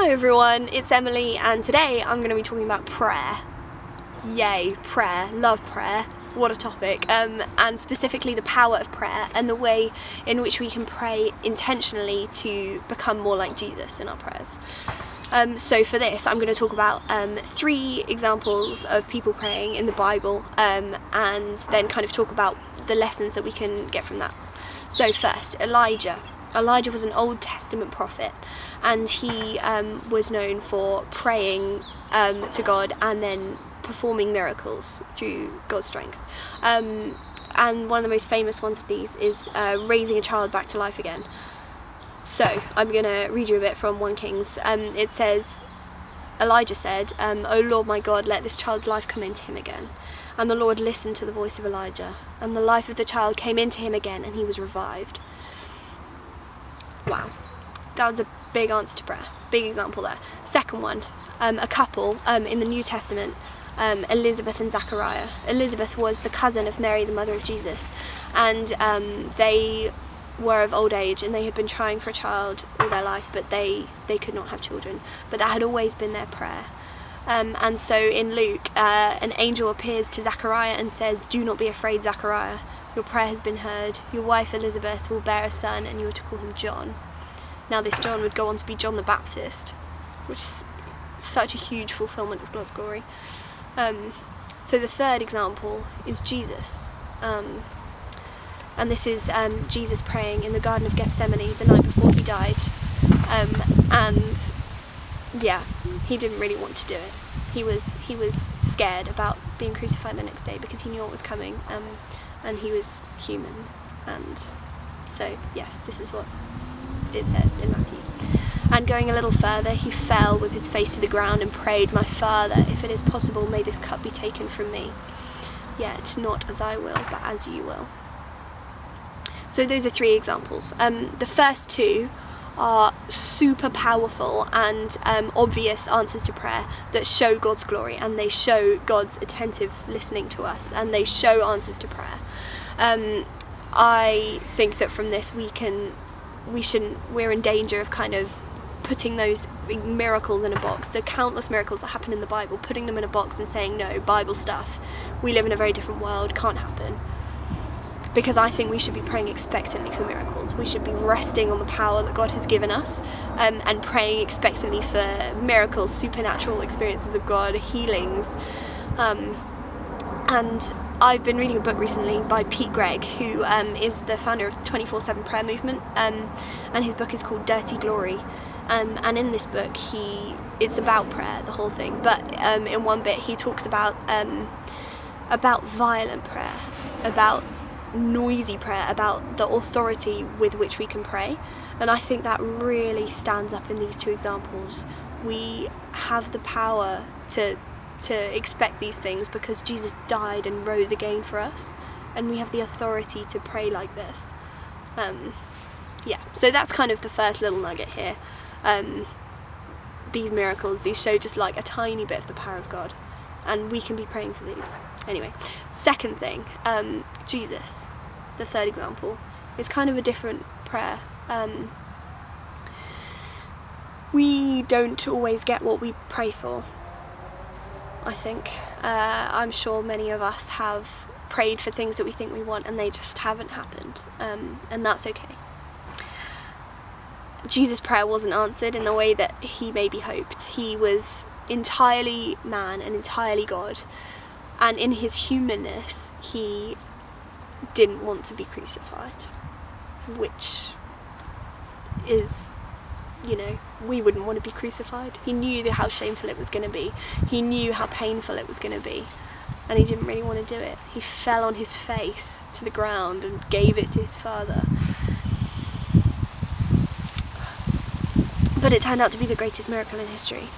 Hi everyone, it's Emily, and today I'm going to be talking about prayer. Yay, prayer, love prayer, what a topic, and specifically the power of prayer and the way in which we can pray intentionally to become more like Jesus in our prayers. So for this I'm going to talk about 3 examples of people praying in the Bible, and then kind of talk about the lessons that we can get from that. So first, Elijah. Elijah was an Old Testament prophet, and he was known for praying to God and then performing miracles through God's strength. And one of the most famous ones of these is raising a child back to life again. So I'm going to read you a bit from 1 Kings. It says, Elijah said, "O Lord my God, let this child's life come into him again." And the Lord listened to the voice of Elijah, and the life of the child came into him again, and he was revived. Wow, that was a big answer to prayer, big example there. Second one, a couple in the New Testament, Elizabeth and Zachariah. Elizabeth was the cousin of Mary, the mother of Jesus, and they were of old age, and they had been trying for a child all their life, but they could not have children, but that had always been their prayer. And so in Luke, an angel appears to Zachariah and says, "Do not be afraid, Zachariah. Your prayer has been heard. Your wife Elizabeth will bear a son, and you are to call him John." Now this John would go on to be John the Baptist, which is such a huge fulfillment of God's glory. So the third example is Jesus. And this is Jesus praying in the Garden of Gethsemane the night before he died. And yeah, he didn't really want to do it. He was scared about being crucified the next day because he knew what was coming. And he was human, and so yes, this is what it says in Matthew. "And going a little further, he fell with his face to the ground and prayed, 'My Father, if it is possible, may this cup be taken from me. Yet not as I will, but as you will.'" So those are 3 examples. The first 2 are super powerful and obvious answers to prayer that show God's glory, and they show God's attentive listening to us, and they show answers to prayer. I think that from this we're in danger of kind of putting those miracles in a box, the countless miracles that happen in the Bible, putting them in a box and saying, no, Bible stuff, we live in a very different world, can't happen. Because I think we should be praying expectantly for miracles. We should be resting on the power that God has given us, and praying expectantly for miracles, supernatural experiences of God, healings. And I've been reading a book recently by Pete Greig, who is the founder of 24/7 Prayer Movement, and his book is called Dirty Glory. And in this book, it's about prayer, the whole thing. But in one bit, he talks about violent prayer, about noisy prayer, about the authority with which we can pray, and I think that really stands up in these 2 examples. We have the power to expect these things because Jesus died and rose again for us, and we have the authority to pray like this. So that's kind of the first little nugget here. These miracles, these show just like a tiny bit of the power of God, and we can be praying for these. Anyway, second thing, Jesus, the third example, is kind of a different prayer. We don't always get what we pray for, I think. I'm sure many of us have prayed for things that we think we want and they just haven't happened, and that's okay. Jesus' prayer wasn't answered in the way that he maybe hoped. He was entirely man and entirely God, and in his humanness he didn't want to be crucified, which is, we wouldn't want to be crucified. He knew how shameful it was going to be. He knew how painful it was going to be, and he didn't really want to do it. He fell on his face to the ground and gave it to his Father. But it turned out to be the greatest miracle in history.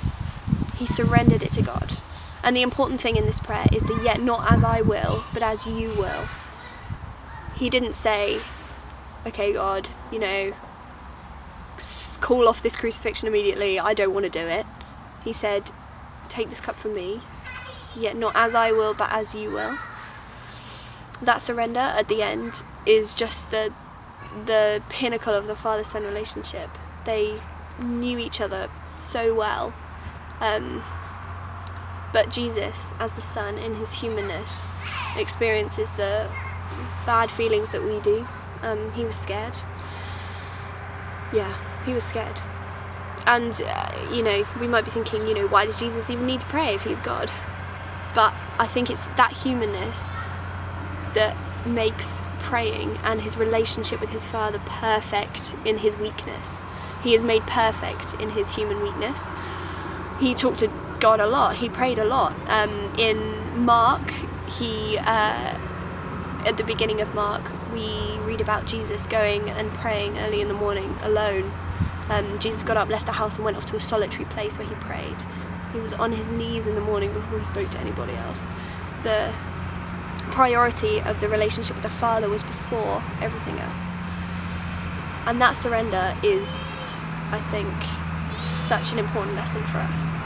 He surrendered it to God. And the important thing in this prayer is that yet not as I will, but as you will. He didn't say, okay, God, call off this crucifixion immediately, I don't want to do it. He said, take this cup from me, yet not as I will, but as you will. That surrender at the end is just the pinnacle of the father-son relationship. They knew each other so well. But Jesus, as the Son, in his humanness, experiences the bad feelings that we do. He was scared. Yeah, he was scared. And, we might be thinking, why does Jesus even need to pray if he's God? But I think it's that humanness that makes praying and his relationship with his Father perfect in his weakness. He is made perfect in his human weakness. He talked to God a lot. He prayed a lot. In Mark, at the beginning of Mark, we read about Jesus going and praying early in the morning alone. Jesus got up, left the house, and went off to a solitary place where he prayed. He was on his knees in the morning before he spoke to anybody else. The priority of the relationship with the Father was before everything else. And that surrender is, I think, such an important lesson for us.